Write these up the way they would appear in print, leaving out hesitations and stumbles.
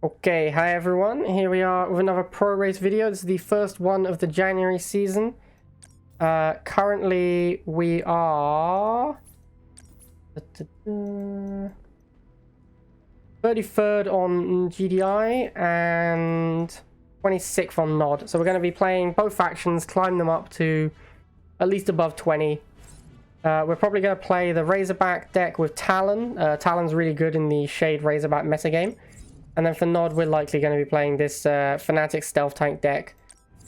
Okay, hi everyone, here we are with another pro race video. This is the first one of the January season. Currently we are 33rd on GDI and 26th on Nod. So we're going to be playing both factions, climb them up to at least above 20. We're probably going to play the Razorback deck with Talon. Talon's really good in the Shade Razorback metagame. And then for Nod, we're likely going to be playing this Fanatic Stealth Tank deck.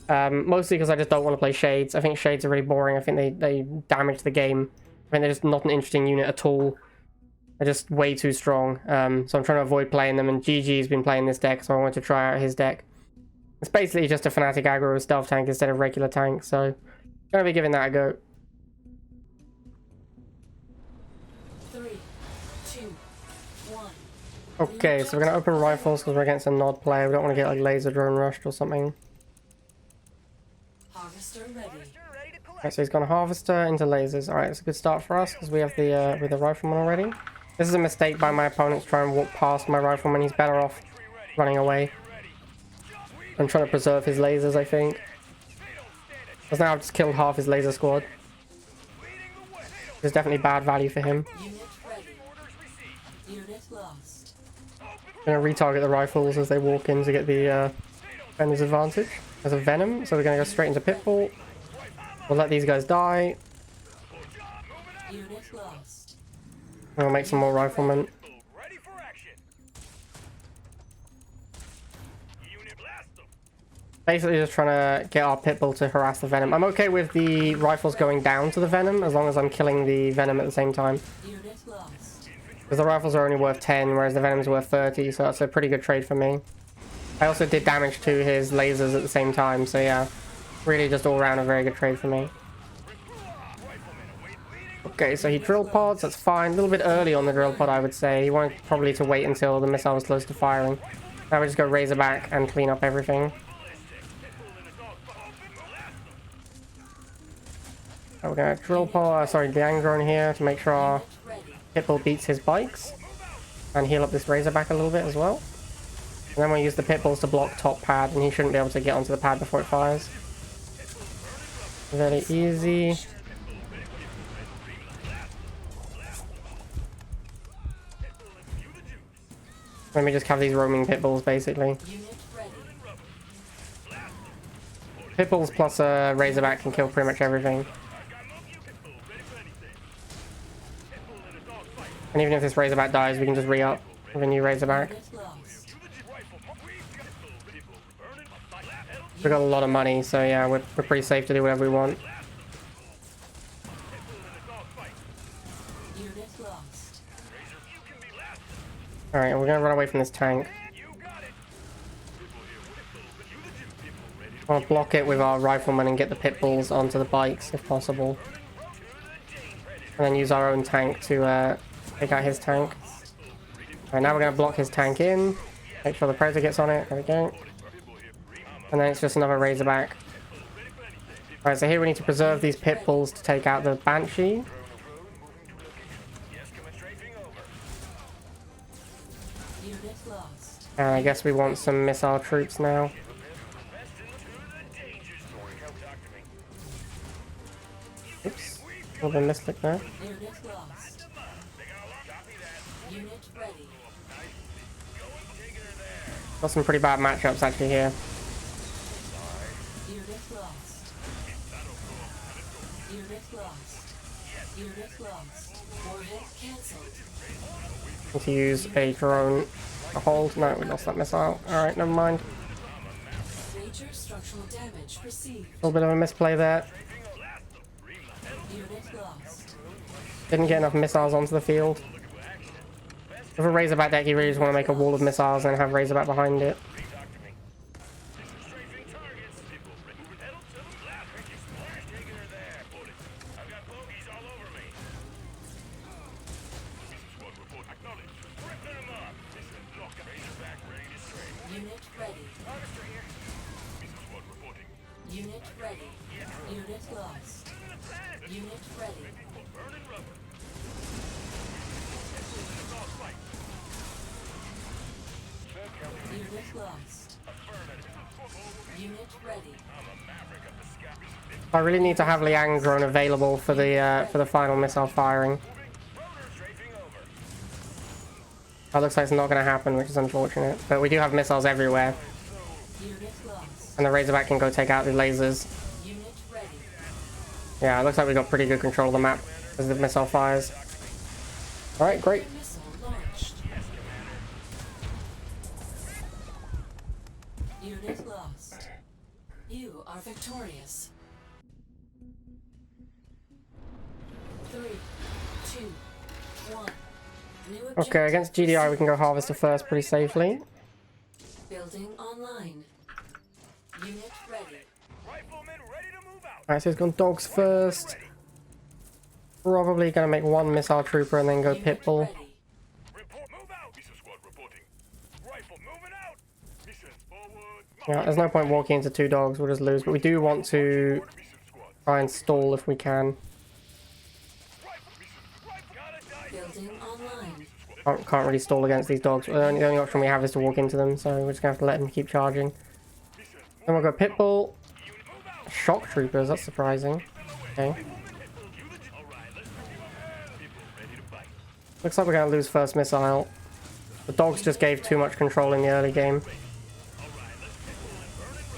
Mostly because I just don't want to play Shades. I think Shades are really boring. I think they damage the game. I think they're just not an interesting unit at all. They're just way too strong. So I'm trying to avoid playing them. And GG's been playing this deck, so I wanted to try out his deck. It's basically just a Fanatic aggro Stealth Tank instead of regular tank. So I'm going to be giving that a go. 3, 2, 1. Okay, so we're going to open rifles because we're against a Nod player. We don't want to get like laser drone rushed or something. Harvester ready. Okay, so he's gone harvester into lasers. Alright, it's a good start for us because we have the with the rifleman already. This is a mistake by my opponent to try and walk past my rifleman. He's better off running away. I'm trying to preserve his lasers, I think. Because now I've just killed half his laser squad. There's definitely bad value for him. Unit ready. Unit lost. Gonna retarget the rifles as they walk in to get the Venom's advantage. There's a Venom, so we're gonna go straight into Pitfall. We'll let these guys die. Unit lost. And we'll make some more riflemen. Basically just trying to get our Pitbull to harass the Venom. I'm okay with the rifles going down to the Venom as long as I'm killing the Venom at the same time. Unit lost. Because the rifles are only worth 10, whereas the Venom's worth 30, so that's a pretty good trade for me. I also did damage to his lasers at the same time, so yeah. Really just all around a very good trade for me. Okay, so he drill pods, that's fine. A little bit early on the drill pod, I would say. He wanted probably to wait until the missile was close to firing. Now we just go Razorback and clean up everything. We're going to drill pod, sorry, the Angron here to make sure our Pitbull beats his bikes. And heal up this Razorback a little bit as well. And then we'll use the Pitbulls to block top pad, and he shouldn't be able to get onto the pad before it fires. Very easy. Let me just have these roaming Pitbulls, basically. Pitbulls plus a Razorback can kill pretty much everything. And even if this Razorback dies, we can just re-up with a new Razorback. We've got a lot of money, so yeah, we're pretty safe to do whatever we want. Alright, we're gonna run away from this tank. I want to block it with our riflemen and get the Pitbulls onto the bikes if possible. And then use our own tank to take out his tank. Alright, now we're going to block his tank in. Make sure the Predator gets on it. There we go. And then it's just another Razorback. Alright, so here we need to preserve these Pitbulls to take out the Banshee. And I guess we want some missile troops now. Oops. A little bit of misclick there. Got some pretty bad matchups actually here. Need to use a drone to hold. No, we lost that missile. Alright, never mind. Major structural damage received. A little bit of a misplay there. Unit lost. Didn't get enough missiles onto the field. With a Razorback deck, you really just want to make a wall of missiles and have Razorback behind it. Unit ready. Unit ready. Unit lost. Unit ready. Unit lost. Unit ready. I really need to have Liang drone available for the final missile firing. That looks like it's not going to happen, which is unfortunate. But we do have missiles everywhere. Unit lost. And the Razorback can go take out the lasers. Unit ready. Yeah, it looks like we got pretty good control of the map as the missile fires. Alright, great. Missile launched. Unit lost. You are victorious. 3, 2, 1. New Okay, objective against GDI we can go Harvester first pretty safely. Building online. Unit ready. Riflemen ready to move out. Alright, so he's gone dogs first. Probably going to make one missile trooper and then go Unit Pitbull. ready. Report, move out. Missile squad reporting. Rifle moving out. Missions forward. Yeah, there's no point walking into two dogs, we'll just lose. But we do want to Mission squad. try and stall if we can. Building online. Can't really stall against these dogs. The only option we have is to walk into them, so we're just going to have to let them keep charging. Then we'll go Pitbull. Shock troopers, that's surprising. Okay. Looks like we're going to lose first missile. The dogs just gave too much control in the early game.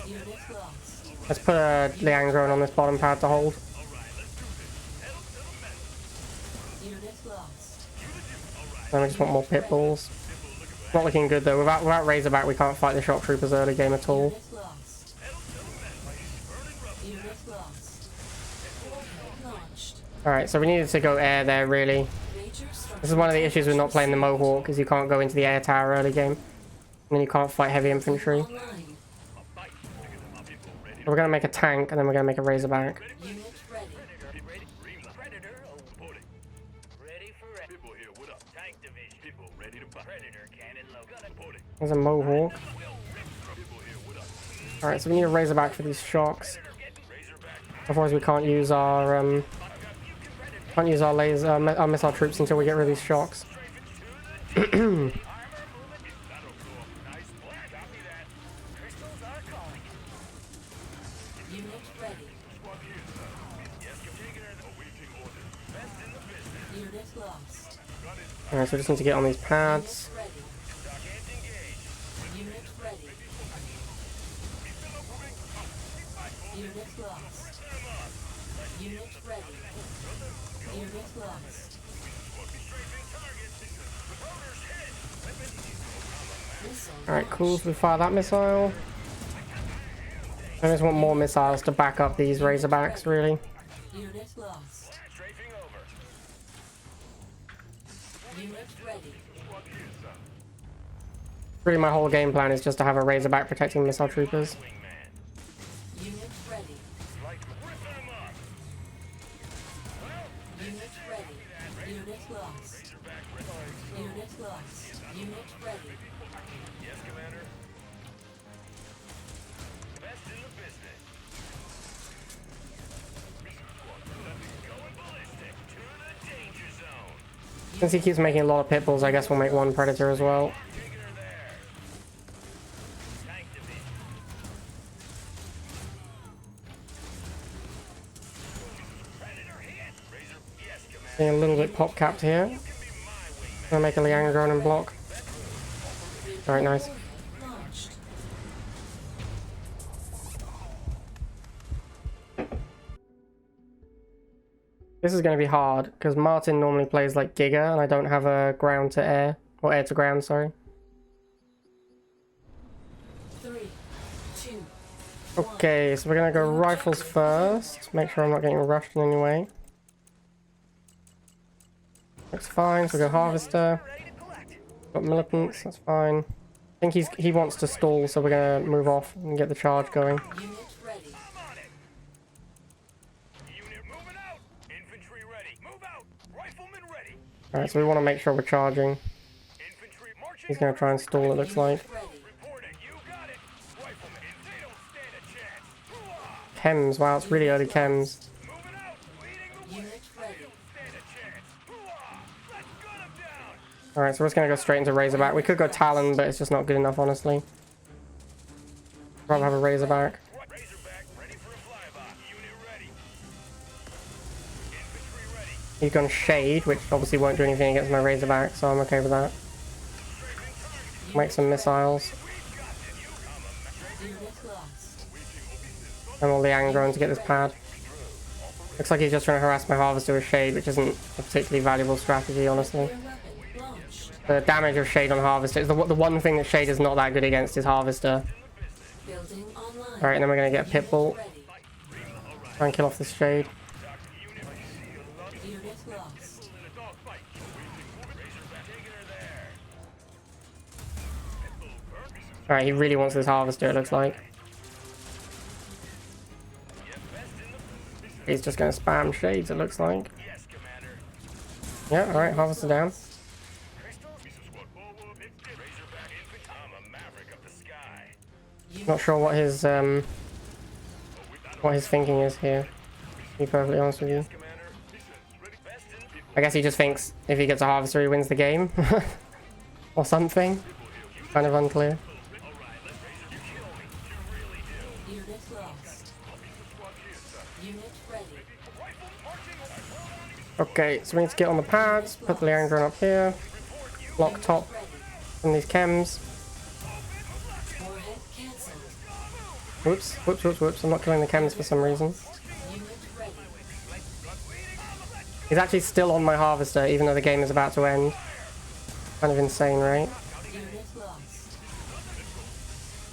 Unit lost. Let's put a Liang drone on this bottom pad to hold. Unit lost. Then we just want more Pitbulls. Not looking good though. Without Razorback we can't fight the shock troopers early game at all. Unit lost. Unit lost. Launched. Alright, so we needed to go air there really. Major structure. This is one of the issues with not playing the Mohawk, is you can't go into the air tower early game. And then you can't fight heavy infantry. Online. So we're going to make a tank and then we're going to make a Razorback. Unit ready. Predator reporting. Ready for people here. What up? Tank division. People ready to fight. Predator cannon low. Gun reporting. There's a Mohawk. People here. What up? Alright, so we need a Razorback for these shocks. Otherwise we can't use our laser, our missile troops until we get rid of these shocks. Unit ready. Unit lost. Alright, so we just need to get on these pads. Ready. Unit ready. Unit lost. Unit ready. Unit lost. Missile Alright, cool, so we fire that missile. I just want more missiles to back up these Razorbacks, really. Unit lost. Strafing over. Unit ready. Really, my whole game plan is just to have a Razorback protecting missile troopers. Unit ready. Unit ready. Unit lost. Unit lost. Unit ready. Yes, Commander. Best in the business. Going ballistic to the danger zone. Since he keeps making a lot of Pitbulls, I guess we'll make one Predator as well. Taking her there. Tank division. Predator hit. Razor. Yes, Commander. Being a little bit pop capped here. Gonna make a Liang drone and block. Alright, nice. Launched. This is going to be hard, because Martin normally plays like Giga, and I don't have a ground to air. Or air to ground, sorry. 3, 2, Okay, so we're going to go rifles first. Make sure I'm not getting rushed in any way. Looks fine, so we go Harvester. Got militants, that's fine. I think he wants to stall, so we're going to move off and get the charge going. unit ready. I'm on it. Unit moving out. Infantry ready. Move out. Riflemen ready. Alright, so we want to make sure we're charging. Infantry marching. He's going to try and stall, it looks like. Unit ready. Report it. You got it. Riflemen. They don't stand a chance. Hoo-ah. Chems, wow, it's really early chems. Moving out. Leading the way. Unit ready. Stand a chance. Hoo-ah. Let's gun them down. Alright, so we're just gonna go straight into Razorback. We could go Talon, but it's just not good enough, honestly. Rather have a Razorback. Razorback ready for a flyby. Unit ready. Infantry ready. He's gone Shade, which obviously won't do anything against my Razorback, so I'm okay with that. Make some missiles. Unit lost. And all the Angron to get this pad. Looks like he's just trying to harass my Harvester with Shade, which isn't a particularly valuable strategy, honestly. Nuclear weapon launched. The damage of Shade on Harvester is the one thing that Shade is not that good against is Harvester. Building online. Alright, and then we're going to get a Pitbull. Ready. Try and kill off this Shade. Unit lost. Alright, he really wants this Harvester, it looks like. He's just going to spam Shades, it looks like. Yes, Commander. Yeah, alright, Harvester down. Razorback infantry. I'm a maverick of the sky. Not sure what his thinking is here, to be perfectly honest with you. Commander. Ready. Best in people. I guess he just thinks if he gets a Harvester he wins the game. Or something. Kind of unclear. Unit lost. Unit ready. Okay, so we need to get on the pads, put the Leandron up here, block top Ready. from these chems. Warhead cancelled. Whoops, whoops, whoops, whoops. I'm not killing the chems for some reason. Unit ready. He's actually still on my Harvester, even though the game is about to end. Kind of insane, right? Unit lost.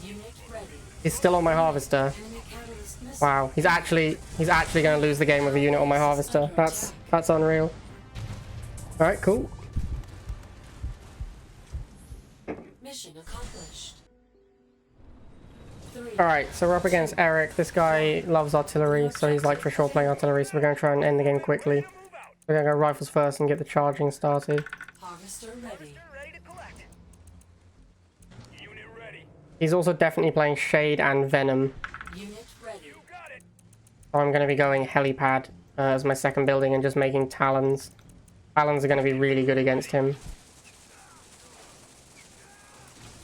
Unit ready. He's still on my Harvester. Enemy catalyst missile. Wow, he's actually going to lose the game with a unit on my Harvester. That's unreal. All right, cool. Mission accomplished. 3. All right, so we're up against Eric. This guy loves artillery, so he's like for sure playing artillery. So we're going to try and end the game quickly. We're going to go rifles first and get the charging started. Harvester ready. Ready to collect. Unit ready. He's also definitely playing Shade and Venom. Unit ready. You got it. So I'm going to be going Helipad as my second building and just making Talons. Talons are going to be really good against him.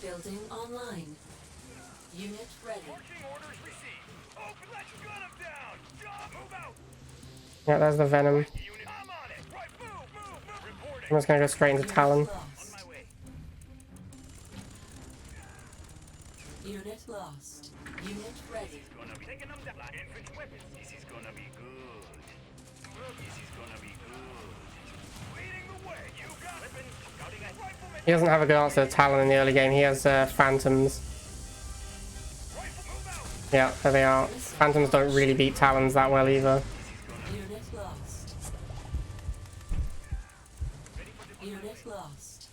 Building online. Unit ready. Marching orders received. Open, let's gun him down. Job, move out. Yeah, there's the Venom. Unit, I'm on it. Right, move. Reporting. I'm just going to go straight into Talon. Lost. On my way. Unit lost. Unit ready. Gonna be taking them down. Infantry weapons. This is gonna be good. This is gonna be good. Leading the way. You got weapons. Scouting at rifleman. He doesn't have a good answer to Talon in the early game. He has Phantoms. Rifle, move out. Yeah, there they are. Phantoms don't really beat Talons that well either. Unit lost. Unit lost.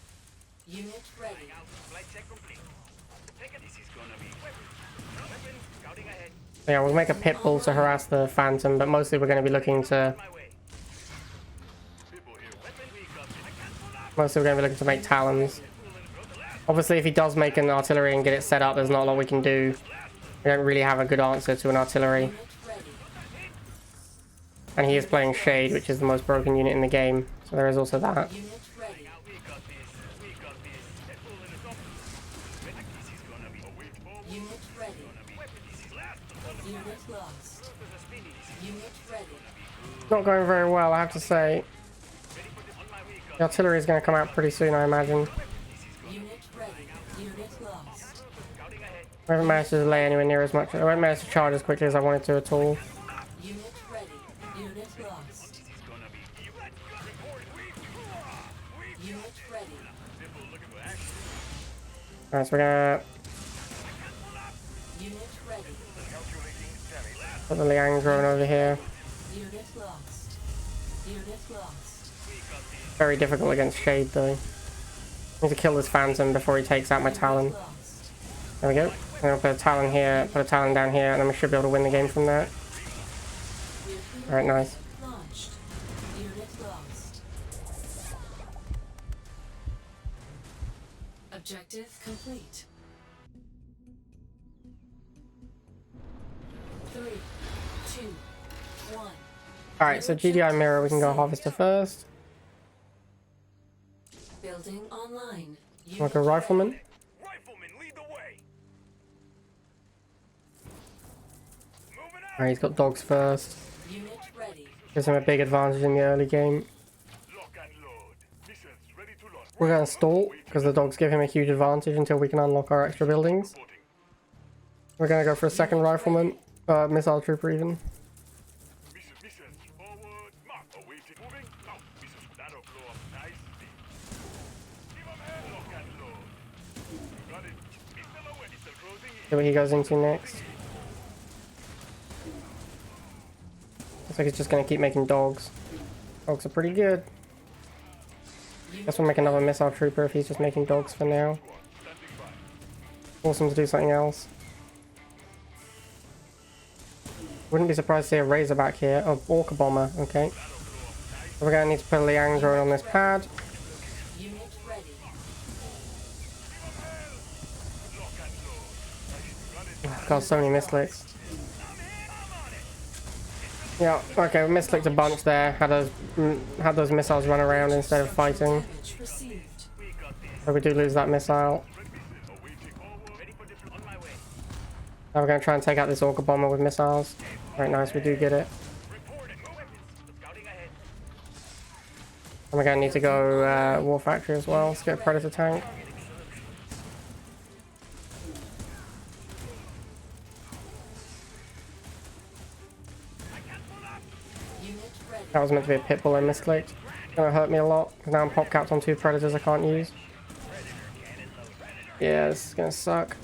Unit ready. Flight check complete. Take it. This is gonna be weapons. Scouting ahead. Yeah, we'll make a Pitbull to harass the Phantom, but mostly we're going to be looking to... My way. People here. Weapon. We got it. I can't pull out. Mostly we're going to be looking to make Talons. Obviously, if he does make an artillery and get it set up, there's not a lot we can do. We don't really have a good answer to an artillery. Unit ready. And he is playing Shade, which is the most broken unit in the game. So there is also that. Unit ready. We got this. We got this. They're pulling us up. This is gonna be a wait. Unit ready. This is last. Unit lost. Unit ready. Not going very well, I have to say. On my way. The artillery is going to come out pretty soon, I imagine. Unit ready. Unit lost. Scouting ahead. I haven't managed to delay anywhere near as much. I haven't managed to charge as quickly as I wanted to at all. Unit ready. Unit lost. This is gonna be. Let's go. Report. We. Unit ready. People looking for action. Alright, so we're going to Unit ready. Calculating damage. put the Leandron over here. Unit lost. Unit lost. Very difficult against Shade, though. Need to kill this Phantom before he takes out my Talon. Lost. There we go. And I'll put a Talon here, put a Talon down here, and then we should be able to win the game from there. Alright, nice. Launched. Unit lost. Objective complete. 3, 2, 1. Alright, so GDI Mirror, we can go Harvester first. Building on online. Like a rifleman. Riflemen, lead the way. Moving out. Alright, he's got dogs first. Unit ready. Gives him a big advantage in the early game. Lock and load. Missiles ready to launch. We're going to stall, because the dogs give him a huge advantage until we can unlock our extra buildings. Reporting. We're going to go for a second rifleman. Missile trooper even. Missiles forward. Mark. Awaiting. Moving. Out. Missiles. That'll blow up nicely. Give 'em hell. Lock and load. Got it. Missile away. Missile closing in. See what he goes into next. Looks like he's just going to keep making dogs. Dogs are pretty good. Guess we'll make another missile trooper if he's just making dogs for now. Standing by. Force him to do something else. Wouldn't be surprised to see a Razorback here. Oh, Orca Bomber. Okay. So we're going to need to put a Liang drone on this pad. Unit ready. Oh, God, so many misclicks. Yeah, okay, we misclicked a bunch there. Had those missiles run around instead of fighting. Damage received. So we do lose that missile. Now we're going to try and take out this Orca Bomber with missiles. Very nice, we do get it. And we're going to need to go War Factory as well. Let's get a Predator tank. Unit ready. That was meant to be a Pitbull and misclicked. Gonna hurt me a lot, because now I'm pop capped on 2 Predators I can't use. Yeah, this is gonna suck.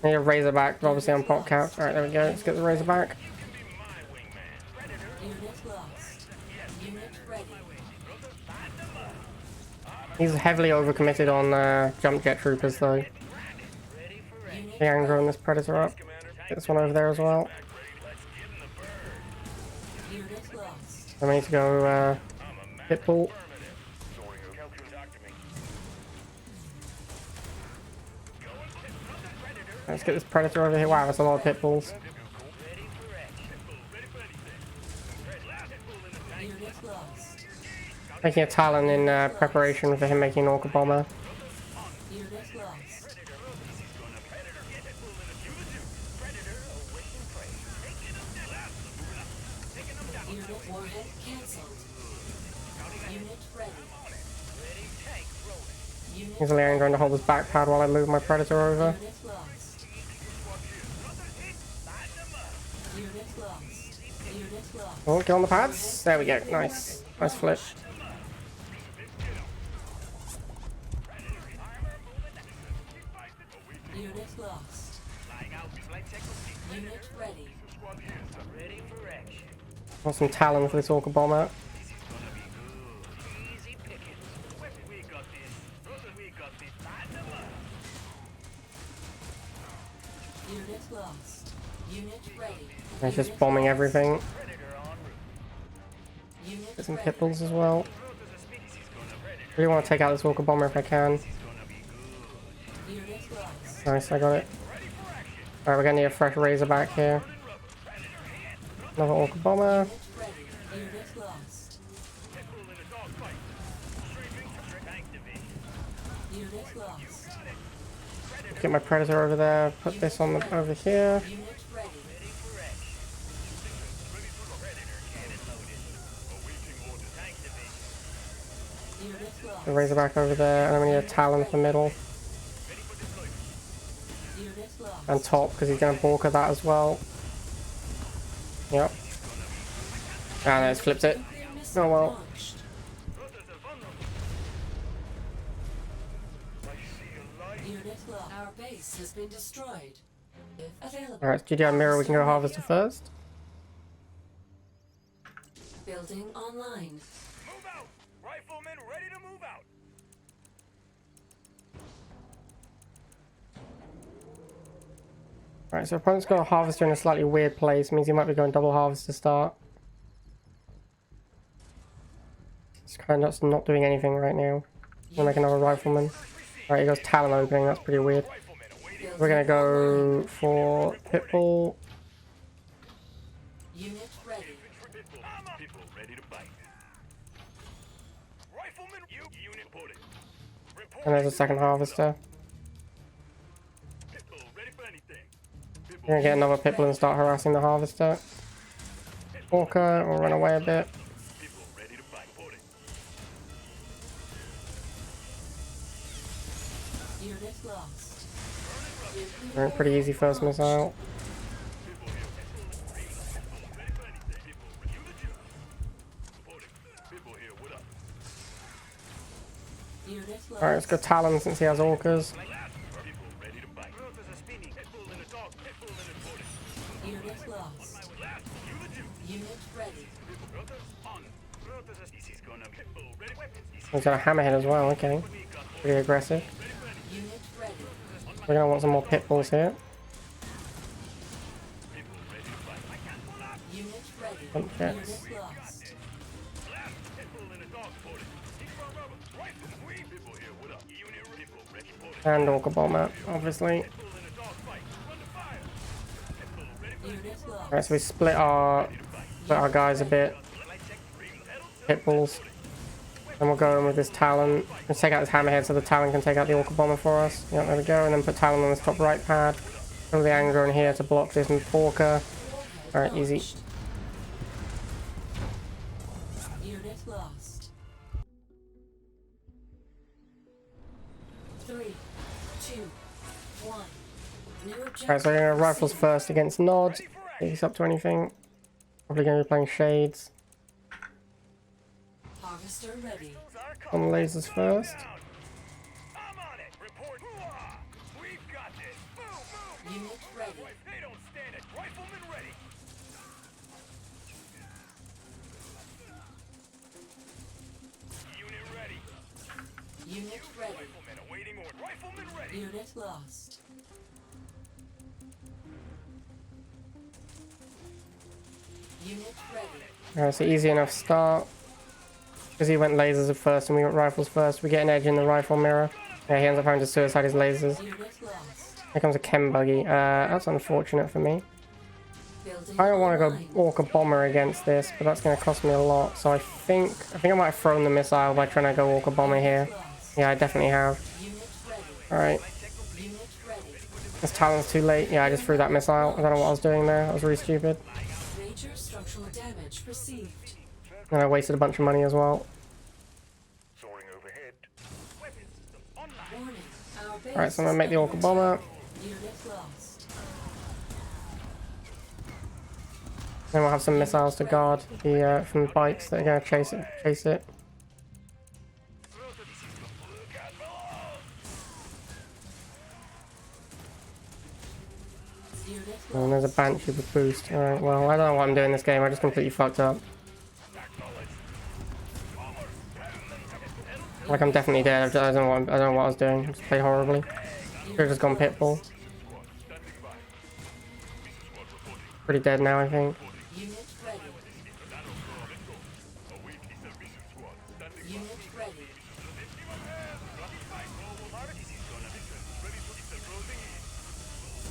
I need a Razorback, but obviously I'm pop capped. Alright, there we go. Let's get the Razorback. Unit lost. Unit ready. He's heavily overcommitted on jump jet troopers though. Unit The Angro and this Predator up. Get this one over there as well. Unit lost. Then we need to go Pitbull. Let's get this Predator over here. Wow, that's a lot of Pitbulls. Unit lost. Making a Talon in preparation for him making an Orca Bomber. Unit lost. Unit warhead cancelled. Unit ready. Unit Easily I'm going to hold this back pad while I move my Predator over. Unit lost. Unit lost. Unit lost. Oh, get on the pads. There we go. Nice. Nice flip. Unit lost. Unit ready. Want some Talon for this Orca Bomber. Unit lost. Unit ready. He's just bombing everything. Unit Get some ready. Pitbulls as well. Really want to take out this Orca Bomber if I can. Unit lost. Nice, I got it. Alright, we're gonna need a fresh Razorback here. Another Orca Bomber. Unit ready. Unit lost. Unit lost. Get my Predator over there. Put this on the, over here. Unit ready. Unit lost. The Razorback over there. And then we need a Talon for middle. Unit lost. And top, because he's gonna Borka that as well. Yep. Ah, no, it's flipped it. Nuclear missile Oh well. launched. Unit lost. Our base has been destroyed. Available. Alright, GDI Mirror, we can go Harvester first. Building online. Move out! Riflemen ready to move out! Alright, so opponent's got a Harvester in a slightly weird place. Means he might be going double Harvest to start. It's kind of just not doing anything right now. Gonna make another Rifleman. Alright, he goes Talon opening, that's pretty weird. We're gonna go for Pitbull. Unit ready. People ready to bite. And there's a second harvester. Pitbull, ready for anything. We're gonna get another pitbull and start harassing the harvester. Orca will run away a bit. Pitbull, ready to fight. Hold it. Unit lost. Alright, pretty easy first missile. Pitbull here. Ready for anything. Pitbull, you the judge. Hold it. Pitbull here, what up? Unit lost. Alright, let's go Talon since he has orcas. Pitbull, ready to fight. Rotors are spinning. Pitbull in the dog. Pitbull in the hold it. Unit lost. You the judge. Unit ready. Rotors on. Rotors are... This is gonna be... Pitbull, ready weapons. He's got a hammerhead as well, okay. Pretty aggressive. Unit ready. We're gonna want some more pitbulls here. Unit ready. Jump jets. Unit lost. Pitbull in the dog. Hold it. Keep on rubber. Right. Pitbull here, what up? Unit Pitbull, ready. Hold it. And orca bomber, obviously. Pitbull in the dog fight. Run the fire. Pitbull, ready for Unit lost. Alright, so we split our guys a bit. Pitbulls. Then we'll go in with this Talon. Let's take out this hammerhead so the Talon can take out the orca bomber for us. Yeah, there we go. And then put Talon on this top right pad. Throw the anger in here to block this orca. Alright, easy. Unit lost. 3, 2, 1. New objective. Alright, so we're gonna rifles received. first against Nod. ready for If action. he's up to anything. Probably gonna be playing Shades. Harvester ready. On the lasers first. I'm on it. Report. Hoo-ah! We've got this. Boom, boom. Unit ready. They don't stand it. Rifleman ready. Unit ready. Unit ready. Rifleman awaiting order. Rifleman ready. Unit lost. Unit ready. Alright, so easy enough start. Because he went lasers at first and we got rifles first. We get an edge in the rifle mirror. Yeah, he ends up having to suicide his lasers. Unit lost. Here comes a chem buggy. That's unfortunate for me. Building I don't want to go online. orca bomber against this, but that's going to cost me a lot. So I think I might have thrown the missile by trying to go orca bomber here. Lost. Yeah, I definitely have. Unit ready. Alright, Unit ready. this Talon's too late. Yeah, I just threw that missile. I don't know what I was doing there. That was really stupid. Major structural damage received. And I wasted a bunch of money as well. Soaring overhead. Weapon system online. Warning. Our base Alright, so I'm going to is make the orca under bomber. attack. Unit lost. Then we'll have some missiles to guard the from the bikes that are going to chase it. Unit And there's a Banshee with boost. Alright, well, I don't know what I'm doing this game. I just completely fucked up. Like, I'm definitely dead. I don't know what I was doing. I just played horribly. Should have just gone Pitbull. Pretty dead now, I think. Unit ready. Unit ready.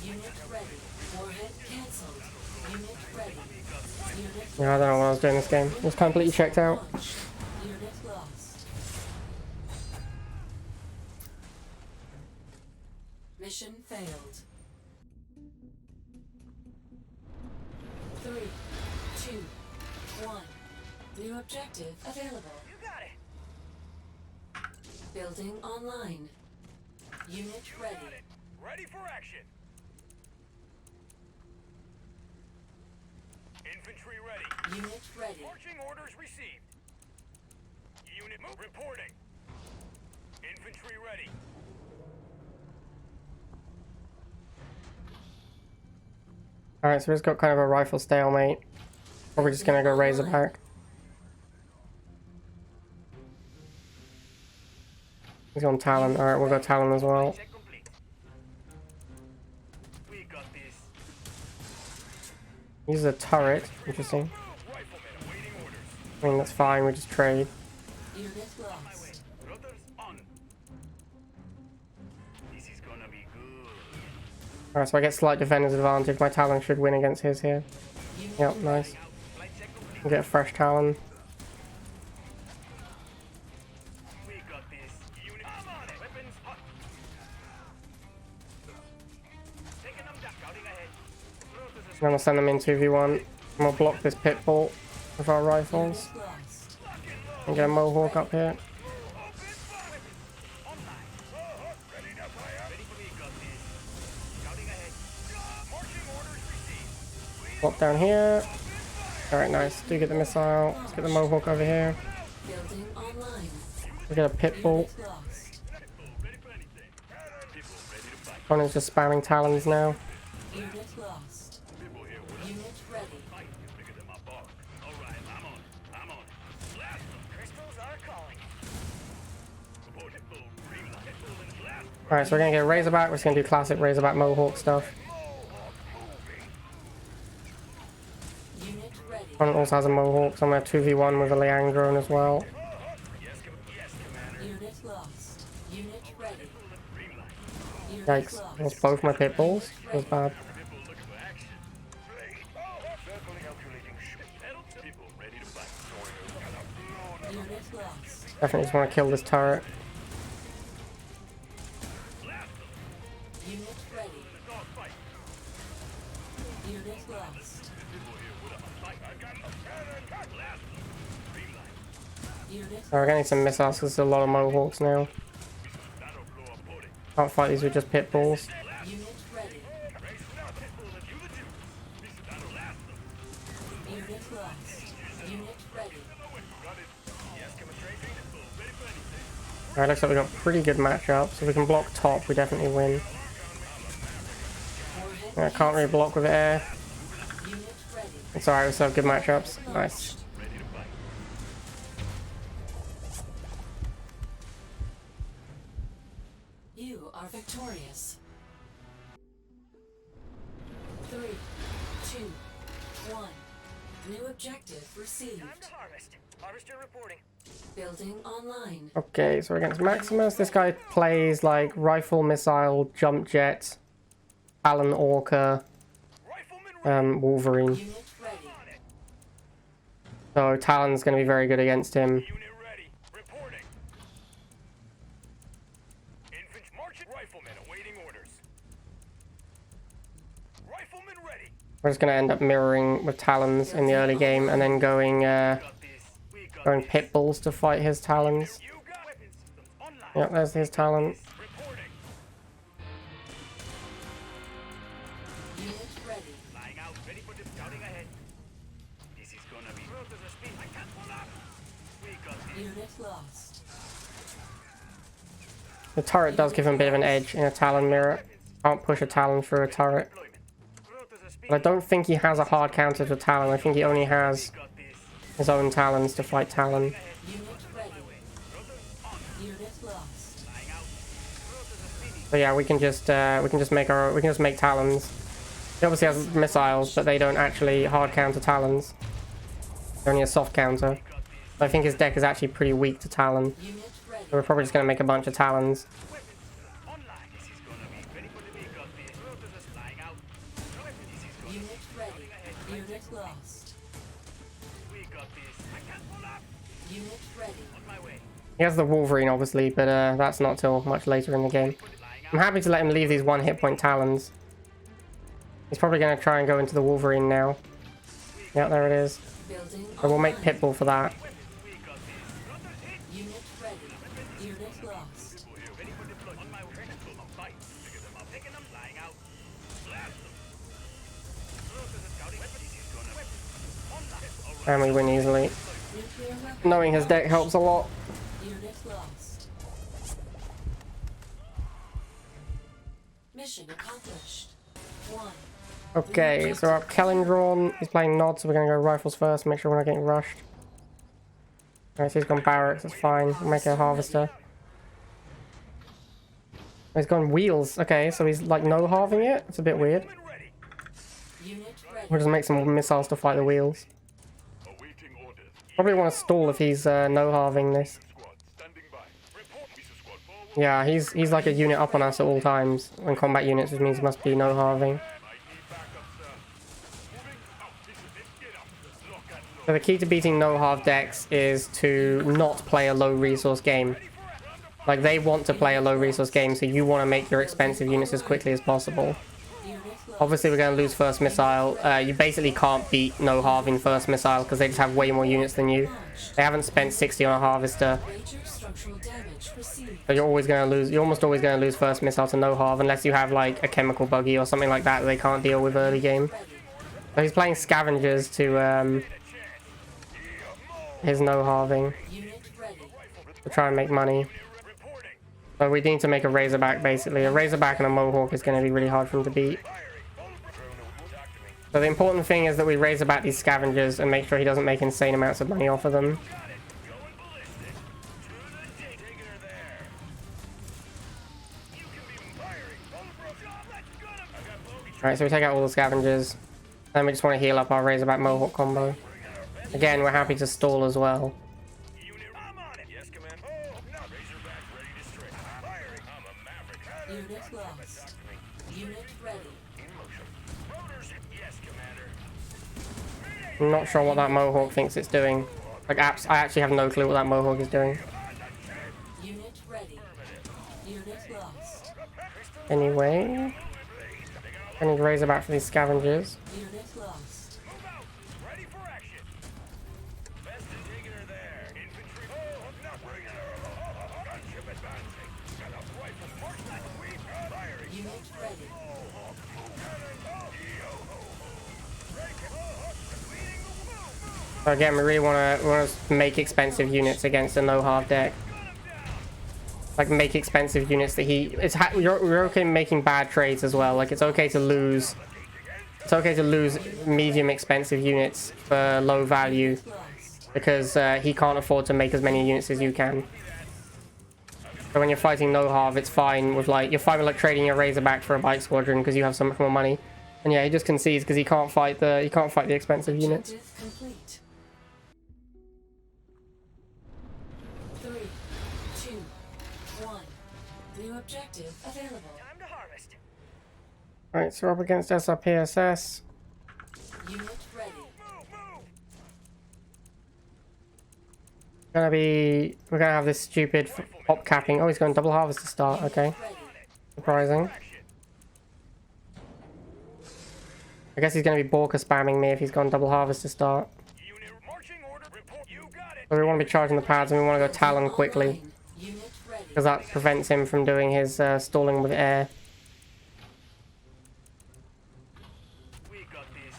Unit ready. Warhead cancelled. Unit ready. Unit Yeah, I don't know what I was doing this game. Just completely checked out. launched. Unit lost. Mission failed. 3, 2, 1. New objective available. You got it. Building online. Unit ready. Got it. Ready for action. Infantry ready. Unit ready. Marching orders received. Unit move. Reporting. Infantry ready. Alright, so we've got kind of a rifle stalemate. Probably just gonna go Razorback. He's on Talon. Alright, we'll go Talon as well. Check complete. We got this. Uses a turret. Interesting. Riflemen awaiting orders. I mean, that's fine. We just trade. Unit lost. Brothers on. This is gonna be good. Alright, so I get slight defender's advantage. My Talon should win against his here. Unit Yep, nice. Flight check complete. We'll get a fresh Talon. We got this. Unit. I'm on it. Weapon then we'll send them in 2v1. And we'll block this pit bull with our rifles. Unit lost. And get a mohawk up here. Block down here. Alright, nice. Do get the missile. Let's get the mohawk over here. Building online. We get a pit bull. Unit lost. Connor's just spamming talons now. Unit lost. Unit ready. Alright, so we're gonna get Razorback. We're just gonna do classic Razorback mohawk stuff. Unit ready. Connor also has a mohawk, so I'm gonna 2v1 with a Liang drone as well. Unit lost. Unit ready. Unit Yikes. lost. Lost both my pit bulls. That was bad. Unit lost. Definitely just want to kill this turret. Unit ready. Unit lost. Unit We're getting some missiles because there's a lot of mohawks now. Can't fight these with just pit bulls. Unit ready. Unit lost. Unit ready. Alright, looks like we got pretty good matchups. If we can block top, we definitely win. Warhead I can't really block with air. unit ready. It's alright, we still have good matchups. Nice. You are victorious. 3, 2, 1. New objective received. Time to harvest. Harvester reporting. Building online. Okay, so we're against Maximus. This guy plays like rifle, missile, jump jet, Talon Orca, Rifleman Wolverine. Unit ready. So Talon's going to be very good against him. Unit ready. Reporting. Infantry marching. Riflemen awaiting orders. Riflemen ready. We're just going to end up mirroring with Talons in the early game and then going Got this. We got going pit bulls to fight his Talons. you got weapons systems online. Yep, there's his Talon. Reporting. Unit ready. Flying out. Ready for the scouting ahead. This is gonna be. Road to the speed. I can't pull up. We got this. Unit lost. The turret does give him a bit of an edge in a Talon mirror. Can't push a Talon through a turret. Deployment. Road to the speed. But I don't think he has a hard counter to Talon. I think he only has Got this. his own Talons to fight Talon. Unit ready. Unit lost. Flying out. Road to the speedy. So yeah, we can just make Talons. He obviously has missiles, but they don't actually hard counter Talons. They're only a soft counter. But I think his deck is actually pretty weak to Talon. Unit ready. So we're probably just gonna make a bunch of Talons. Online. This is gonna be ready for the big. Got this. Road to the flying out. This is gonna Unit ready. Unit lost. We got this. I can't pull up. Unit ready. On my way. He has the Wolverine, obviously, but that's not till much later in the game. Flying out. I'm happy to let him leave these one hit point Talons. He's probably gonna try and go into the Wolverine now. Yeah, there it is. Building And we'll make online. Pitbull for that. We got this. Unit ready. Unit lost. Ready for deployment. On my way. Critical. Fight. Figure them out. Taking them. Flying out. Blast them. Road to the scouting. This is gonna be online. All right. And we win easily. Nuclear weapon. Knowing his deck helps a lot. Unit lost. Mission accomplished. 1. Okay, so our Kellendrawn is playing Nod, so we're gonna go rifles first, make sure we're not getting rushed. Alright, so he's gone barracks, that's fine. We'll make a harvester. He's gone wheels. Okay, so he's like no halving it? It's a bit weird. Ready. Unit ready. We'll just make some missiles to fight the wheels. Awaiting orders. Probably want to stall if he's no halving this. Squad standing by. Report. Missile squad forward. Yeah, he's like a unit up on us at all times. When combat units, which means he must be no halving. Might need backup, sir. Moving out. Let's get up. Lock and load. So the key to beating no halve decks is to not play a low resource game. Like they want to play a low resource game, so you want to make your expensive units as quickly as possible. Unit Obviously, we're going to lose first missile. You basically can't beat no halving first missile because they just have way more units than you. They haven't spent 60 on a harvester. Major structural damage received. So you're always going to lose. You're almost always going to lose first missile to no halve unless you have like a chemical buggy or something like that they can't deal with early game. So he's playing scavengers to his no halving Unit ready. to try and make money. So we need to make a Razorback basically. A Razorback and a Mohawk is going to be really hard for him to beat. So the important thing is that we Razorback these scavengers and make sure he doesn't make insane amounts of money off of them. Alright, so we take out all the scavengers. And we just want to heal up our Razorback Mohawk combo. Again, we're happy to stall as well. Unit lost. Unit ready. I'm not sure what that Mohawk thinks it's doing. Like, I actually have no clue what that Mohawk is doing. Unit ready. Unit lost. Anyway, I need Razorback for these scavengers. Unit lost. Unit ready. So again, we really want to make expensive units against a no-half deck. Like, make expensive units that you're okay making bad trades as well. Like, it's okay to lose. It's okay to lose medium expensive units for low value because he can't afford to make as many units as you can. So when you're fighting no half, it's fine with you're fine with like trading your Razorback for a bike squadron because you have so much more money. And yeah, he just concedes because he can't fight the expensive units. Objective complete. 3, 2, 1. New objective available. Time to harvest. Alright, so we're up against SRPSS. Unit ready. We're gonna have this stupid pop capping. Oh, he's going double harvest to start. Okay, Ready. surprising. I guess he's gonna be Borka spamming me if he's gone double harvest to start. So we want to be charging the pads and we want to go Talon quickly Unit ready. because that prevents him from doing his stalling with air. We got this.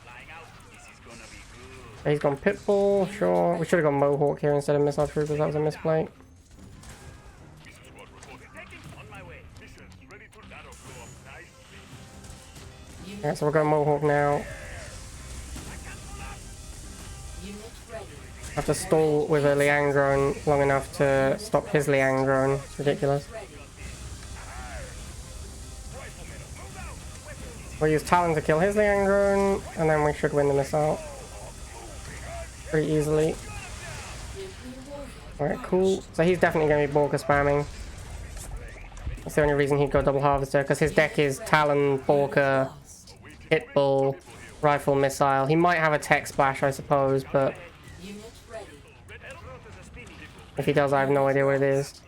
Flying out. This is gonna be good. So he's gone Pitbull, sure. We should have gone Mohawk here instead of Missile Troopers. That was a misplay. Missile squad reporting. On my way. Missions ready to ladder blow up nicely. Unit, Yeah, so we're going Mohawk now. unit ready. Have to stall with a Liang drone long enough to stop his Liang drone. It's ridiculous. Ready. We'll use Talon to kill his Liang drone, and then we should win the missile pretty easily. Nuclear warhead. Alright, cool. So he's definitely going to be Borka spamming. That's the only reason he'd go double harvester, because his deck is Talon, Borka, Lost. Pitbull, Rifle, Missile. He might have a Tech Splash, I suppose, but Unit ready. if he does, I have no idea what it is.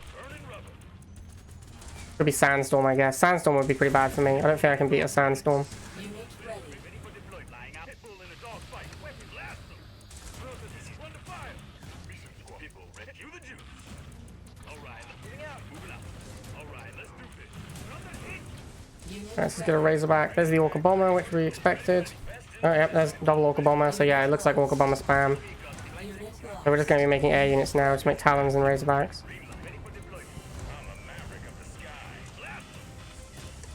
Could be Sandstorm, I guess. Sandstorm would be pretty bad for me. I don't think I can beat a Sandstorm. Unit ready. Flying out. Pitbull in a dog fight. Weapon blast them. This is run to fire. Mission squad. People ready. Cue the juice. Alright, moving out. Moving out. Alright, let's do this. Run the hit. Unit Let's just get a Razorback. There's the Orca Bomber, which we expected. Oh, yep, there's double Orca Bomber. So yeah, it looks like Orca Bomber spam. unit lost. So we're just going to be making air units now to make Talons and Razorbacks. Ready for deployment. I'm a maverick of the sky. Blast them.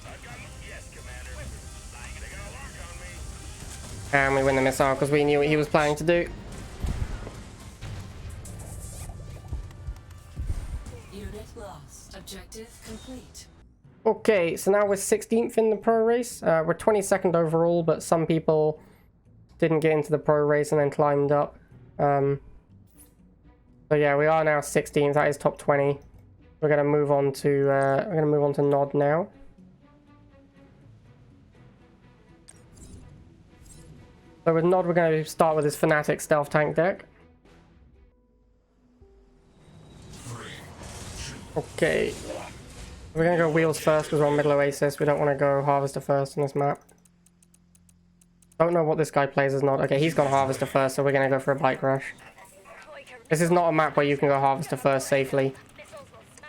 I've got them. Yes, Commander. Flying. They got a lock on me. And we win the missile because we knew what he was planning to do. Unit lost. Objective complete. Okay, so now we're 16th in the pro race. We're 22nd overall, but some people didn't get into the pro race and then climbed up. So yeah, we are now 16th. That is top 20. We're gonna move on to Nod now. So with Nod, we're going to start with his Fanatic stealth tank deck. Okay. We're gonna go wheels first because we're on Middle Oasis. We don't want to go Harvester first on this map. Don't know what this guy plays as Nod. Okay, he's gone Harvester first, so we're gonna go for a bike rush. This is not a map where you can go Harvester first safely.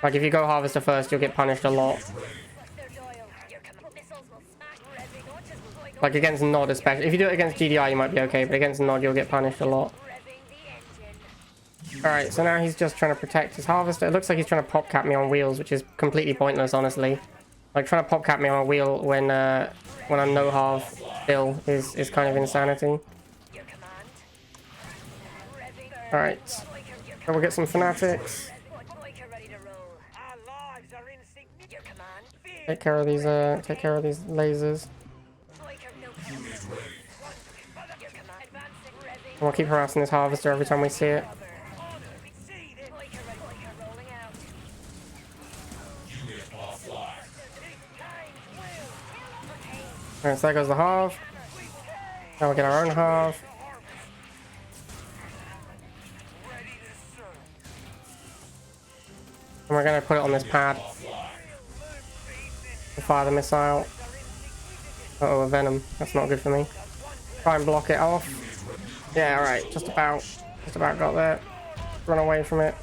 Like, if you go Harvester first, you'll get punished a lot. Like, against Nod especially. If you do it against GDI, you might be okay, but against Nod, you'll get punished a lot. Alright, so now he's just trying to protect his Harvester. It looks like he's trying to pop cap me on wheels, which is completely pointless, honestly. Like, trying to pop cap me on a wheel when I'm no half still is kind of insanity. Alright. So we'll get some Fanatics. Take care of these lasers. And we'll keep harassing this Harvester every time we see it. Alright, so there goes the half. Now we'll get our own half. And we're going to put it on this pad. And fire the missile. Uh-oh, a Venom. That's not good for me. Try and block it off. Yeah, alright. Just about got there. Run away from it.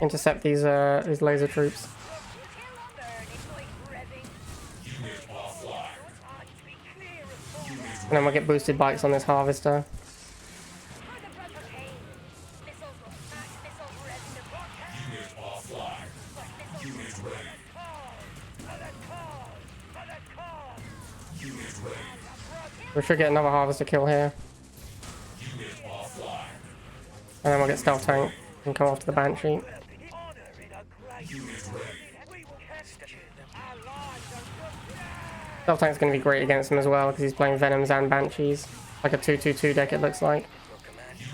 Intercept these laser troops. And then we'll get boosted bikes on this Harvester. We should get another Harvester kill here. And then we'll get Stealth Tank and come off to the Banshee. Stealth Tank's going to be great against him as well because he's playing Venoms and Banshees. Like a 2-2-2 deck it looks like.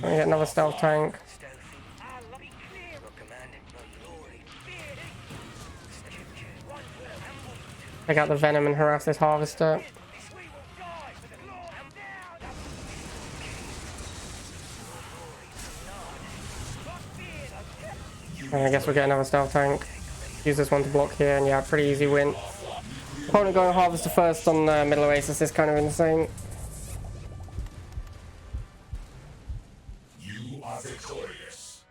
We get another Stealth Tank. Take out the Venom and harass this Harvester. And I guess we'll get another Stealth Tank. Use this one to block here, and yeah, pretty easy win. Opponent going Harvester first on Middle Oasis is kind of insane. You are victorious.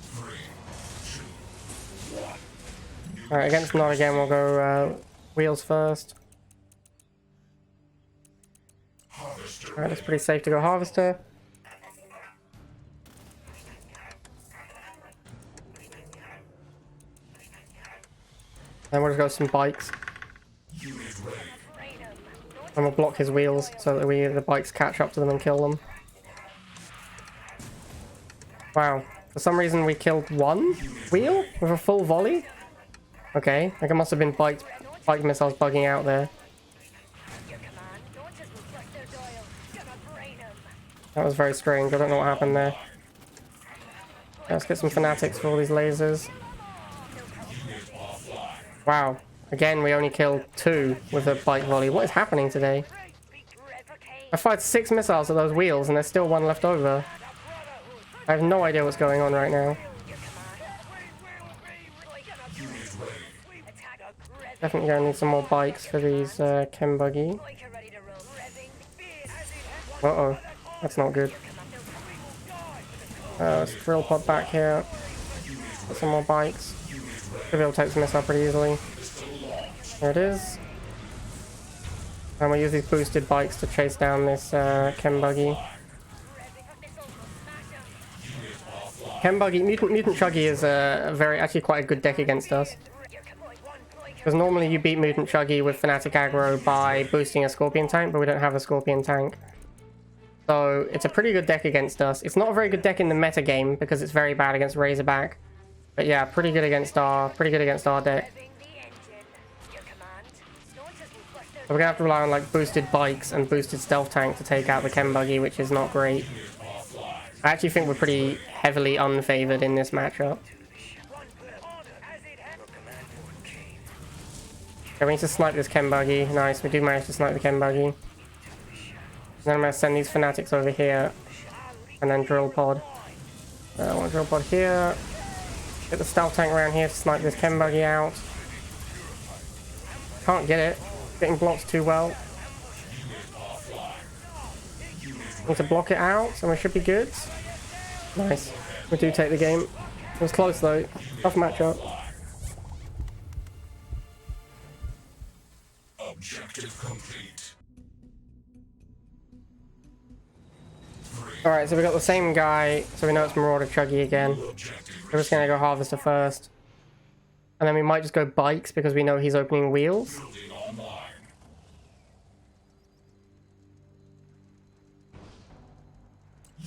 3, 2, 1. Alright, against Nod again, we'll go wheels first. Alright, it's pretty safe to go Harvester. Then we'll just go some bikes. And we'll block his wheels so that the bikes catch up to them and kill them. Wow. For some reason we killed one wheel with a full volley? Okay, like it must have been bike missiles bugging out there. That was very strange. I don't know what happened there. Let's get some Fanatics for all these lasers. Wow. Again, we only killed 2 with a bike volley. What is happening today? I fired 6 missiles at those wheels and there's still 1 left over. I have no idea what's going on right now. Definitely gonna need some more bikes for these Chem Buggy. Uh-oh. That's not good. Let's drill pod back here. Get some more bikes. Should be able to take this missile pretty easily. There it is. And we'll use these boosted bikes to chase down this Chem Buggy. Chem Buggy, Mutant Chuggy is actually quite a good deck against us. Because normally you beat Mutant Chuggy with Fanatic aggro by boosting a Scorpion tank, but we don't have a Scorpion tank. So it's a pretty good deck against us. It's not a very good deck in the meta game because it's very bad against Razorback. But yeah, pretty good against our deck. So we're gonna have to rely on like boosted bikes and boosted stealth tank to take out the Chem Buggy, which is not great. I actually think we're pretty heavily unfavored in this matchup. Okay, we need to snipe this Chem Buggy. Nice, we do manage to snipe the Chem Buggy. Then I'm gonna send these Fanatics over here and then drill pod. I want to drill pod here. Get the stealth tank around here to snipe this chem buggy out. Can't get it. Getting blocked too well. Need to block it out, and we should be good. Nice. We do take the game. It was close though. Tough matchup. Objective complete. Alright, so we got the same guy, so we know it's Marauder Chuggy again. Objective We're just gonna go Harvester first. And then we might just go Bikes because we know he's opening wheels. building online.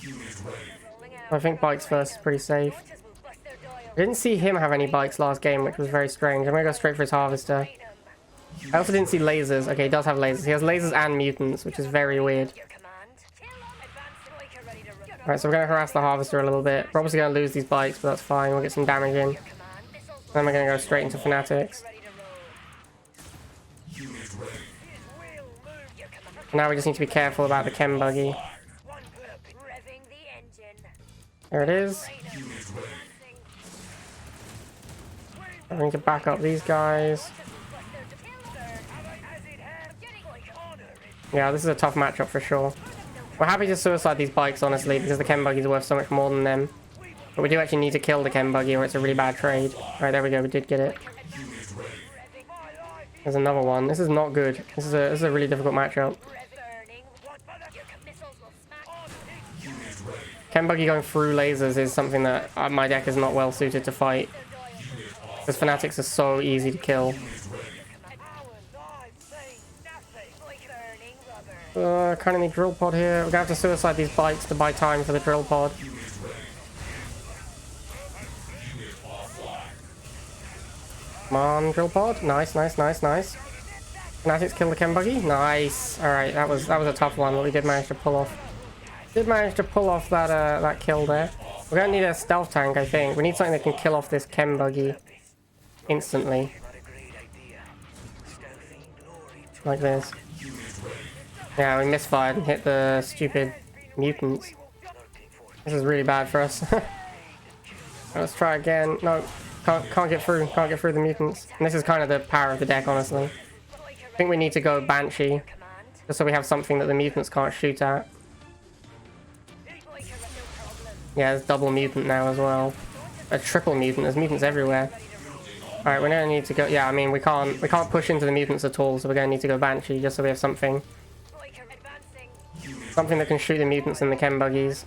Unit ready. I think Bikes first is pretty safe. I didn't see him have any Bikes last game, which was very strange. I'm gonna go straight for his Harvester. I also didn't see lasers. Okay, he does have lasers. He has lasers and mutants, which is very weird. Alright, so we're gonna harass the Harvester a little bit. We're obviously gonna lose these Bikes, but that's fine. We'll get some damage in. Then we're gonna go straight into Fanatics. Unit ready. Now we just need to be careful about the chem buggy. There it is. Unit ready. I need to back up these guys. Yeah, this is a tough matchup for sure. We're happy to suicide these Bikes, honestly, because the chem buggy is worth so much more than them. But we do actually need to kill the chem buggy or it's a really bad trade. Alright, there we go. We did get it. Unit ready. There's another one. This is not good. This is a really difficult matchup. Unit ready. Chem buggy going through lasers is something that my deck is not well suited to fight. Because Fanatics are so easy to kill. Kind of need drill pod here. We're gonna have to suicide these Bikes to buy time for the drill pod. Come on, drill pod. Nice, nice, nice, nice. Fanatics kill the chem buggy. Nice. All right, that was a tough one, but we did manage to pull off. Did manage to pull off that that kill there. We're gonna need a stealth tank, I think. We need something that can kill off this chem buggy instantly, like this. Yeah, we misfired and hit the stupid mutants. This is really bad for us. Let's try again. No, can't get through. Can't get through the mutants. And this is kind of the power of the deck, honestly. I think we need to go Banshee, just so we have something that the mutants can't shoot at. Yeah, there's double mutant now as well. A triple mutant. There's mutants everywhere. Alright, we're gonna need to go. Yeah, I mean we can't push into the mutants at all, so we're gonna need to go Banshee just so we have something. Something that can shoot the mutants and the chem buggies.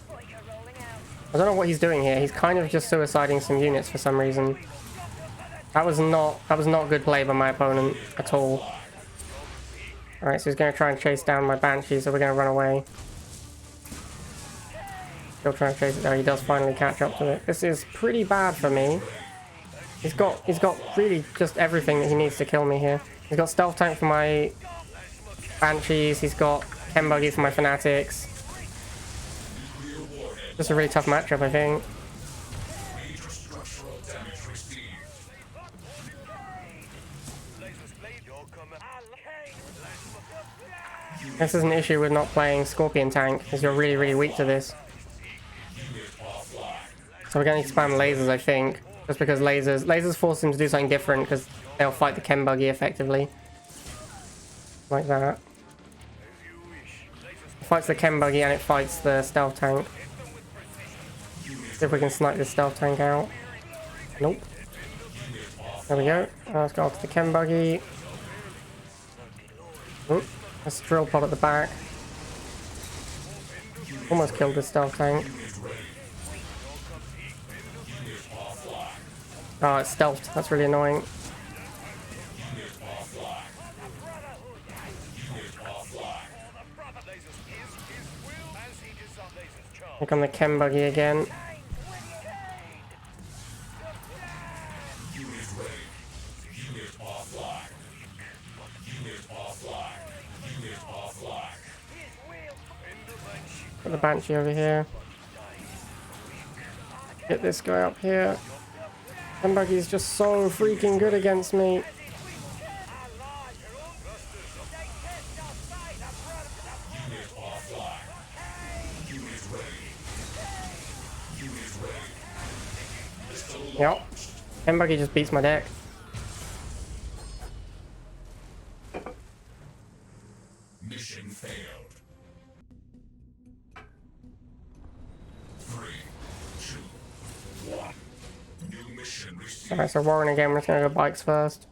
I don't know what he's doing here. He's kind of just suiciding some units for some reason. That was not good play by my opponent at all. Alright, so he's going to try and chase down my Banshee, so we're going to run away. Still trying to chase it down. He does finally catch up to it. This is pretty bad for me. He's got really just everything that he needs to kill me here. He's got stealth tank for my Banshees. He's got chem buggy for my Fanatics. Just a really tough matchup, I think. Major structural damage received. This is an issue with not playing Scorpion tank, because you're really, really weak to this. So we're going to spam lasers, I think. Just because lasers force him to do something different, because they'll fight the chem buggy effectively. Like that. It fights the chem buggy and it fights the stealth tank. See if we can snipe this stealth tank out. Nope. There we go. Let's go to the chem buggy. Oop. Let's drill pod at the back. Almost killed the stealth tank. Oh, it's stealthed. That's really annoying. Here come the chem buggy again. Put the Banshee over here. Get this guy up here. Chem buggy is just so freaking good against me. Yep. Buggy just beats my deck. Mission failed. 3, 2, 1. New mission received. Alright, so Warren again, we're just gonna go bikes first.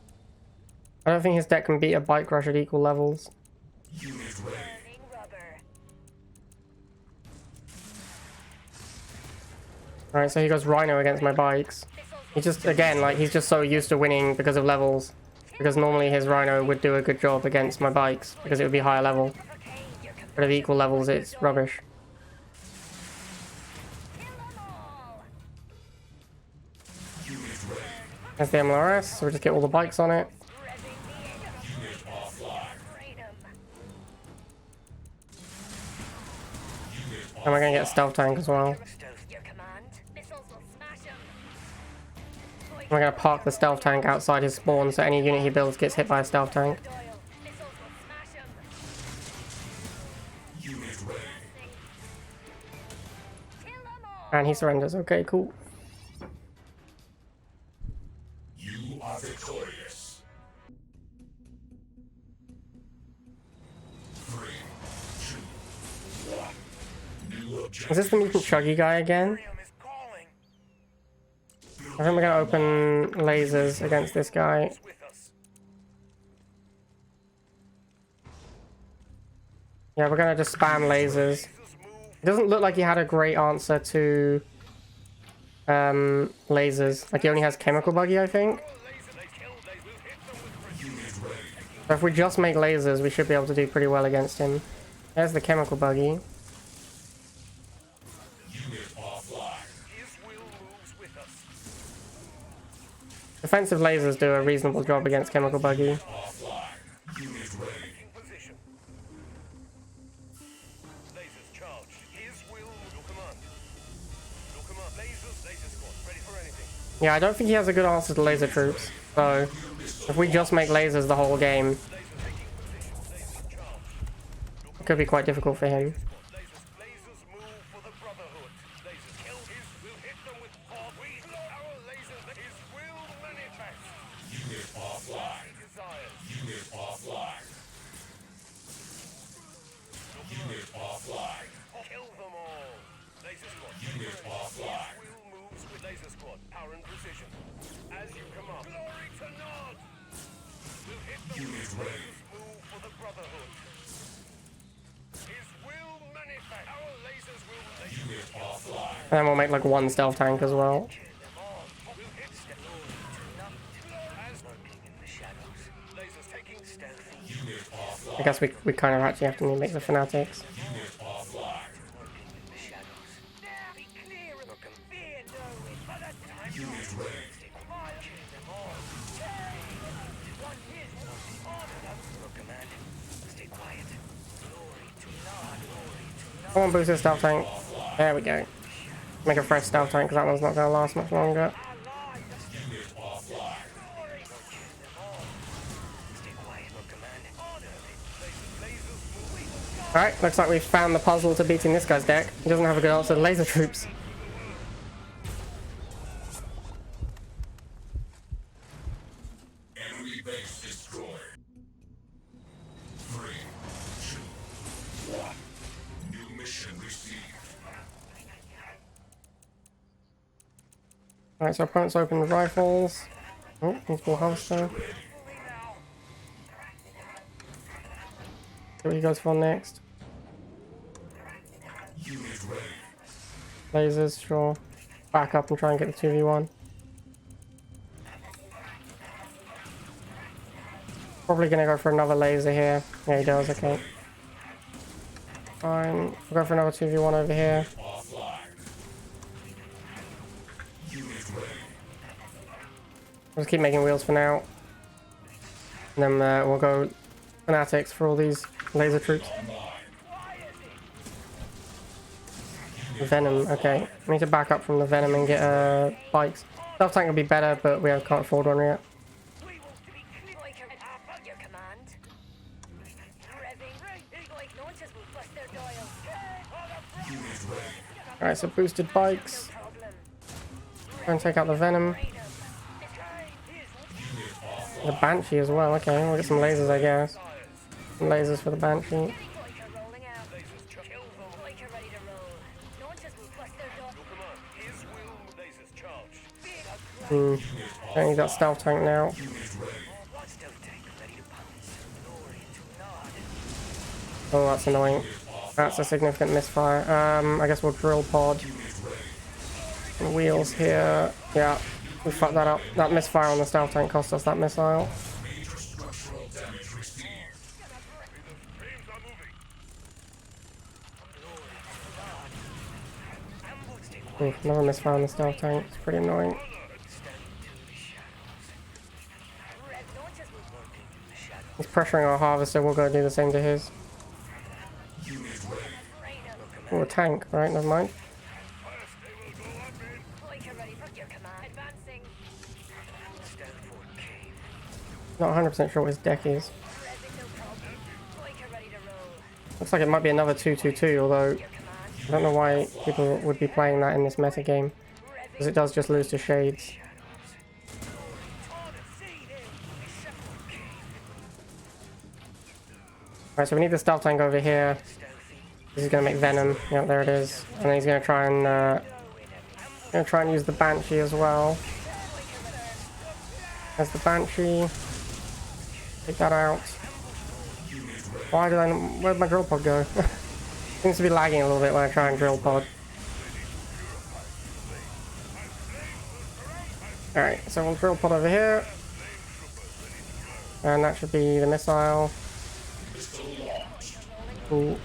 I don't think his deck can beat a bike rush at equal levels. Unit ready. Alright, so he goes Rhino against my bikes. He just, again, like, he's just so used to winning because of levels. Because normally his Rhino would do a good job against my bikes, because it would be higher level. But at equal levels, it's rubbish. Unit ready. There's the MLRS, so we just get all the bikes on it. Unit offline. Unit And we're gonna get a stealth tank as well. Your command. Missiles will smash him. We're gonna park the stealth tank outside his spawn, so any unit he builds gets hit by a stealth tank. Doyle. Missiles will smash him. Unit ready. Kill them all. And he surrenders. Okay, cool. You are victorious. 3, 2, 1. New objective. Is this the mutant chuggy guy again? Is calling. I think we're gonna open lasers against this guy. With us. Yeah, we're gonna just spam lasers. It doesn't look like he had a great answer to lasers. Like he only has chemical buggy, I think. Unit ready. So if we just make lasers, we should be able to do pretty well against him. There's the chemical buggy. Unit offline. His will moves with us. Defensive lasers do a reasonable job against chemical buggy. Offline. Unit ready. In position. Lasers charged. His will. Your command. Your command. Lasers. Laser squad. Ready for anything. Yeah, I don't think he has a good answer to laser troops. So if we just make lasers the whole game, Laser taking position. Lasers charged. it could be quite difficult for him. Lasers move for the Brotherhood. Lasers kill his. We'll hit them with hard. We our lasers. His will manifest. Unit offline. He desires. Unit offline. Unit offline. Kill them all. Laser squad. Unit offline. His will moves with laser squad. Power and precision. As you command. Glory to Nod. We'll hit them Unit with ready. lasers move for the Brotherhood. His will manifest. Our lasers will Unit offline. And then we'll make like one stealth tank as well. kill them all. We'll hit glory to Nod. As lurking in the shadows. Lasers taking stealthy. Unit offline. I guess we kind of actually have to make the fanatics. Unit offline. Lurking in the shadows. Now be clear. Look and fear no it. By the time Unit ready. stay quiet. Kill them all. One hit. Order them. Look, command. Stay quiet. Glory to Nod. Glory to Nod. Come on, boost this stealth tank. There we go. Make a fresh stealth tank because that one's not going to last much longer. Unit offline. Glory. Kill them all. Stay quiet. Look, command. Order it. Lasers moving. Alright, looks like we've found the puzzle to beating this guy's deck. He doesn't have a good answer to laser troops. Enemy base destroyed. 3, 2, 1. New mission received. Alright, so opponents open the rifles. Oh, he's full holster. See what he goes for next. Unit ready. Lasers, sure. Back up and try and get the 2v1. Probably gonna go for another laser here. Yeah, he does, okay. Fine. We'll go for another 2v1 over here. Offline. Unit ready. We'll just keep making wheels for now. And then we'll go fanatics for all these laser troops. Venom, okay. We need to back up from the Venom and get bikes. Stealth tank would be better, but we can't afford one yet. We will be clear. Like your command. Revving. Like launchers will bust their dials. Unit ready. Alright, so boosted bikes. Problem. Try and take out the Venom. The Banshee as well. Okay, we'll get some lasers, I guess. Some lasers for the Banshee. Don't need that stealth tank now. Oh, that's annoying. That's a significant misfire. I guess we'll drill pod. And wheels here. Yeah, we fucked that up. That misfire on the stealth tank cost us that missile. Major structural damage received. Streams are moving. Ooh, another misfire on the stealth tank. It's pretty annoying. He's pressuring our harvester. We'll go do the same to his. Oh, a tank. Right, never mind. Not 100% sure what his deck is. Looks like it might be another 2-2-2, although I don't know why people would be playing that in this meta game, because it does just lose to shades. Alright, so we need the stealth tank over here. This is going to make Venom. Yep, there it is. And then he's going to try and use the Banshee as well. There's the Banshee. Take that out. Where'd my drill pod go? Seems to be lagging a little bit when I try and drill pod. Alright, so we'll drill pod over here. And that should be the missile. Ooh.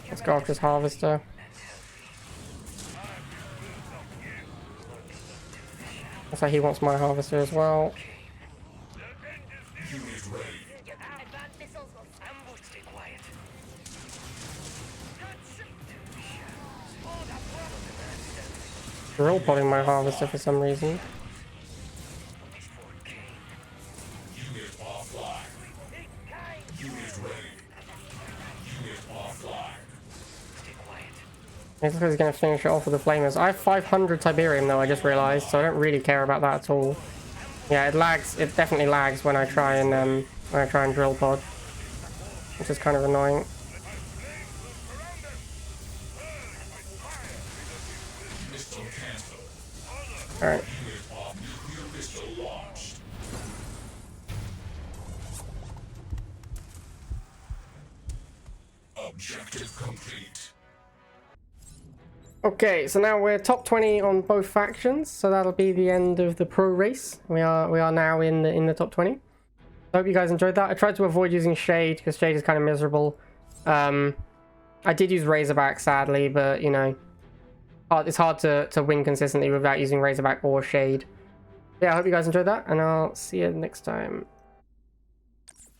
Let's go after his harvester. Looks like he wants my harvester as well. Drill podding my harvester for some reason. It looks like he's going to finish it off with the flamers. I have 500 Tiberium though, I just realised, so I don't really care about that at all. Yeah, it lags. It definitely lags when I try and drill pod, which is kind of annoying. All right. Objective complete. Okay, so now we're top 20 on both factions, so that'll be the end of the pro race. We are now in the top 20. I hope you guys enjoyed that. I tried to avoid using Shade because Shade is kind of miserable. I did use Razorback sadly, but you know, it's hard to win consistently without using Razorback or Shade. Yeah, I hope you guys enjoyed that, and I'll see you next time.